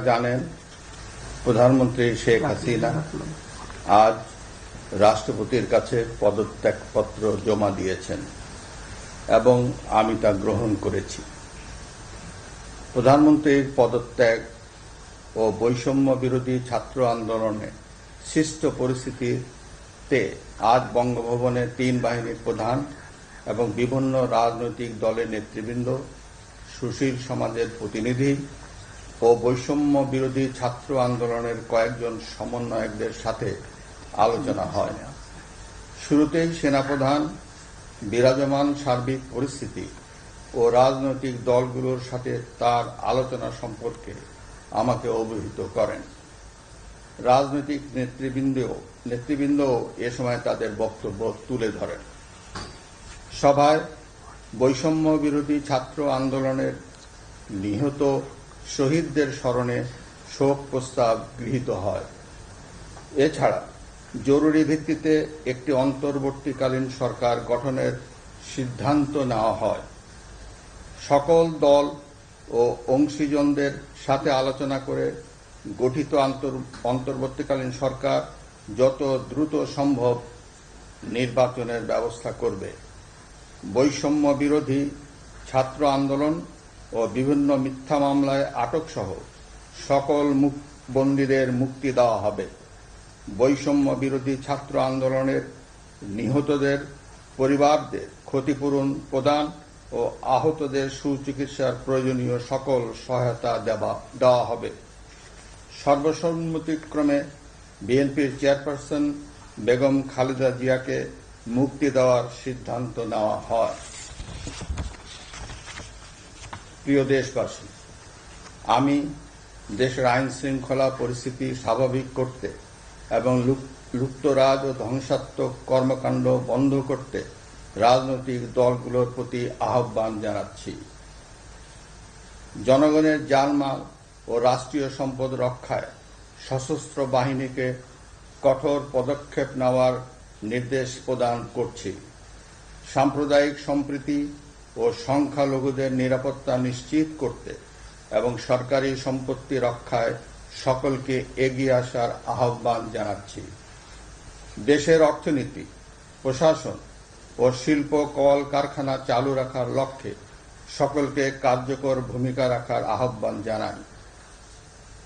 জানেন, প্রধানমন্ত্রী শেখ হাসিনা আজ রাষ্ট্রপতির কাছে পদত্যাগপত্র জমা দিয়েছেন এবং আমি তা গ্রহণ করেছি। প্রধানমন্ত্রীর পদত্যাগ ও বৈষম্য বিরোধী ছাত্র আন্দোলনে সৃষ্ট পরিস্থিতিতে আজ বঙ্গভবনে ৩ বাহিনীর প্রধান এবং বিভিন্ন রাজনৈতিক দলের নেতৃবৃন্দ, সুশীল সমাজের প্রতিনিধি ও বৈষম্য বিরোধী ছাত্র আন্দোলনের কয়েকজন সমন্বয়কদের সাথে আলোচনা হয়। শুরুতেই সেনাপ্রধান বিরাজমান সার্বিক পরিস্থিতি ও রাজনৈতিক দলগুলোর সাথে তার আলোচনা সম্পর্কে আমাকে অবহিত করেন। রাজনৈতিক নেতৃবৃন্দ এ সময় তাদের বক্তব্য তুলে ধরেন। সভায় বৈষম্য বিরোধী ছাত্র আন্দোলনের নিহত শহীদদের স্মরণে শোক প্রস্তাব গৃহীত হয়। এছাড়া জরুরি ভিত্তিতে একটি অন্তর্বর্তীকালীন সরকার গঠনের সিদ্ধান্ত নেওয়া হয়। সকল দল ও অংশীজনদের সাথে আলোচনা করে গঠিত অন্তর্বর্তীকালীন সরকার যত দ্রুত সম্ভব নির্বাচনের ব্যবস্থা করবে। বৈষম্য বিরোধী ছাত্র আন্দোলন ও বিভিন্ন মিথ্যা মামলায় আটকসহ সকল বন্দীদের মুক্তি দেওয়া হবে। বৈষম্য বিরোধী ছাত্র আন্দোলনের নিহতদের পরিবারদের ক্ষতিপূরণ প্রদান ও আহতদের সুচিকিৎসার প্রয়োজনীয় সকল সহায়তা দেওয়া হবে। সর্বসম্মতিক্রমে বিএনপির চেয়ারপারসন বেগম খালেদা জিয়াকে মুক্তি দেওয়ার সিদ্ধান্ত নেওয়া হয়। প্রিয় দেশবাসী, আমি দেশের আইন শৃঙ্খলা পরিস্থিতি স্বাভাবিক করতে এবং লুপ্তরাজ ও ধ্বংসাত্মক কর্মকাণ্ড বন্ধ করতে রাজনৈতিক দলগুলোর প্রতি আহ্বান জানাচ্ছি। জনগণের জানমাল ও রাষ্ট্রীয় সম্পদ রক্ষায় সশস্ত্র বাহিনীকে কঠোর পদক্ষেপ নেওয়ার নির্দেশ প্রদান করছি। সাম্প্রদায়িক সম্প্রীতি ও সংখ্যালঘুদের নিরাপত্তা নিশ্চিত করতে এবং সরকারি সম্পত্তি রক্ষায় সকলকে এগিয়ে আসার আহ্বান জানাচ্ছি। দেশের অর্থনীতি, প্রশাসন ও শিল্প কলকারখানা চালু রাখার লক্ষ্যে সকলকে কার্যকর ভূমিকা রাখার আহ্বান জানাই।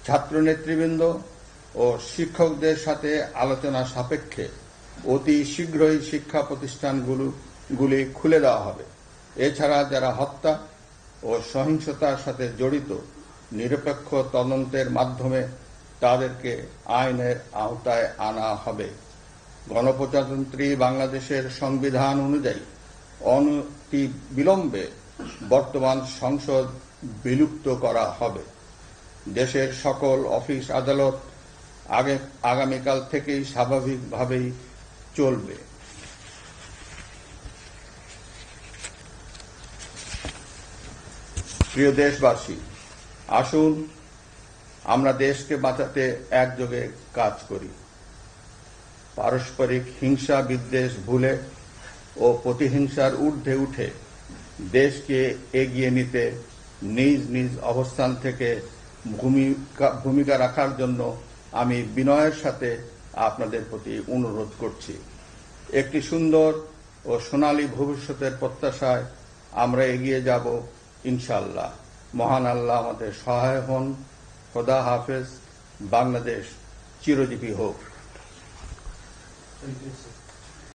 ছাত্র নেতৃবৃন্দ ও শিক্ষকদের সাথে আলোচনা সাপেক্ষে অতি শীঘ্রই শিক্ষা প্রতিষ্ঠানগুলি খুলে দেওয়া হবে। এছাড়া যারা হত্যা ও সহিংসতার সাথে জড়িত নিরপেক্ষ তদন্তের মাধ্যমে তাদেরকে আইনের আওতায় আনা হবে। গণপ্রজাতন্ত্রী বাংলাদেশের সংবিধান অনুযায়ী অনতিবিলম্বে বর্তমান সংসদ বিলুপ্ত করা হবে। দেশের সকল অফিস আদালত আগামীকাল থেকেই স্বাভাবিকভাবেই চলবে। প্রিয় দেশবাসী, আসুন আমরা দেশকে বাঁচাতে একযোগে কাজ করি। পারস্পরিক হিংসা বিদ্বেষ ভুলে ও প্রতিহিংসার ঊর্ধ্বে উঠে দেশকে এগিয়ে নিতে নিজ নিজ অবস্থান থেকে ভূমিকা রাখার জন্য আমি বিনয়ের সাথে আপনাদের প্রতি অনুরোধ করছি। একটি সুন্দর ও সোনালী ভবিষ্যতের প্রত্যাশায় আমরা এগিয়ে যাব ইনশাআল্লাহ। মহান আল্লাহ আমাদের সহায় হন। খোদা হাফেজ। বাংলাদেশ চিরজীবী হোক।